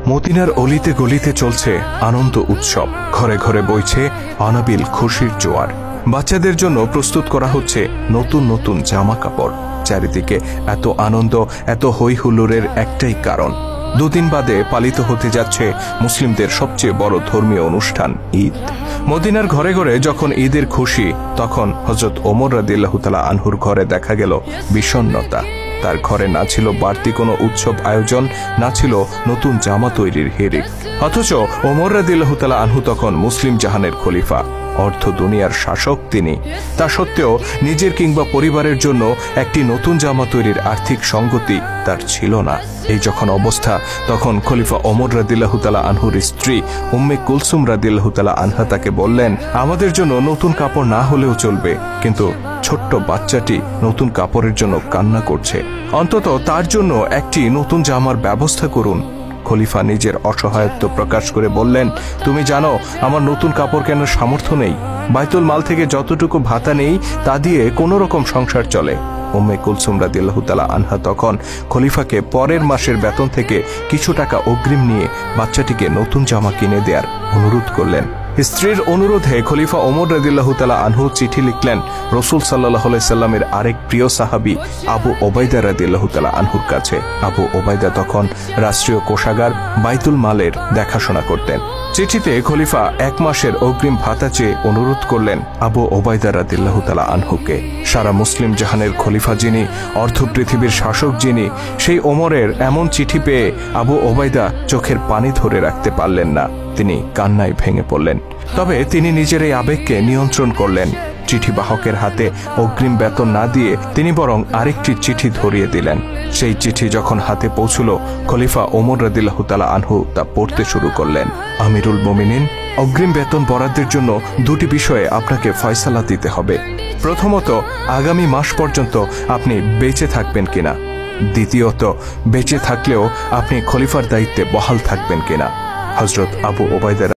মদিনার অলিতে গলিতে চলছে আনন্দ উৎসব, ঘরে ঘরে বইছে অনাবিল খুশির জোয়ার। বাচ্চাদের জন্য প্রস্তুত করা হচ্ছে নতুন নতুন জামা কাপড়। চারিদিকে এত আনন্দ, এত হই হুল্লোড়ের একটাই কারণ, দুদিন বাদে পালিত হতে যাচ্ছে মুসলিমদের সবচেয়ে বড় ধর্মীয় অনুষ্ঠান ঈদ। মদিনার ঘরে ঘরে যখন ঈদের খুশি, তখন হযরত ওমর রাদিয়াল্লাহু তাআলা আনহুর ঘরে দেখা গেল বিষণ্ণতা। তার ঘরে না ছিল বাড়তি কোনো উৎসব আয়োজন, না ছিল নতুন জামা তৈরির হিড়িক। অথচ ওমর রাদিয়াল্লাহু তাআলা আনহু তখন মুসলিম জাহানের খলিফা, অর্ধ দুনিয়ার শাসক তিনি। তা সত্ত্বেও নিজের কিংবা পরিবারের জন্য একটি নতুন জামা তৈরির আর্থিক সঙ্গতি তার ছিল না। এই যখন অবস্থা, তখন খলিফা ওমর রাদিয়াল্লাহু তাআলা আনহুর স্ত্রী উম্মে কুলসুম রাদিয়াল্লাহু তাআলা আনহা তাকে বললেন, আমাদের জন্য নতুন কাপড় না হলেও চলবে, কিন্তু ছোট্ট বাচ্চাটি নতুন কাপড়ের জন্য কান্না করছে, অন্তত তার জন্য একটি নতুন জামার ব্যবস্থা করুন। খলিফা নিজের অসহায়ত্ব প্রকাশ করে বললেন, তুমি জানো আমার নতুন কাপড় কেনার সামর্থ্য নেই, বাইতুল মাল থেকে যতটুকু ভাতা নেই তা দিয়ে কোনো রকম সংসার চলে। উম্মে কুলসুম রাদিয়াল্লাহু তাআলা আনহা তখন খলিফাকে পরের মাসের বেতন থেকে কিছু টাকা অগ্রিম নিয়ে বাচ্চাটিকে নতুন জামা কিনে দেওয়ার অনুরোধ করলেন। স্ত্রীর অনুরোধে খলিফা ওমর রাদিয়াল্লাহু তাআলা আনহু চিঠি লিখলেন রাসূল সাল্লাল্লাহু আলাইহি সাল্লামের আরেক প্রিয় সাহাবী আবু ওবাইদা রাদিয়াল্লাহু তাআলা আনহুর কাছে। আবু ওবাইদা তখন রাষ্ট্রীয় কোষাগার বাইতুল মালের দেখাশোনা করতেন। চিঠিতে খলিফা 1 মাসের অগ্রিম ভাতা চেয়ে অনুরোধ করলেন আবু ওবাইদা রাদিয়াল্লাহু তাআলা আনহুকে। সারা মুসলিম জাহানের খলিফা যিনি, অর্ধ পৃথিবীর শাসক যিনি, সেই ওমরের এমন চিঠি পেয়ে আবু ওবাইদা চোখের পানি ধরে রাখতে পারলেন না। তিনি কান্নায় ভেঙে পড়লেন। তবে তিনি নিজের এই আবেগকে নিয়ন্ত্রণ করলেন। চিঠি বাহকের হাতে অগ্রিম বেতন না দিয়ে তিনি বরং আরেকটি চিঠি ধরিয়ে দিলেন। সেই চিঠি যখন হাতে পৌঁছল, খলিফা ওমর রাদিয়াল্লাহু তাআলা আনহু তা পড়তে শুরু করলেন। আমিরুল মুমিনিন, অগ্রিম বেতন বরাদ্দের জন্য 2টি বিষয়ে আপনাকে ফয়সালা দিতে হবে। প্রথমত, আগামী মাস পর্যন্ত আপনি বেঁচে থাকবেন কিনা। দ্বিতীয়ত, বেঁচে থাকলেও আপনি খলিফার দায়িত্বে বহাল থাকবেন কিনা। হযরত আবু ওবাইদা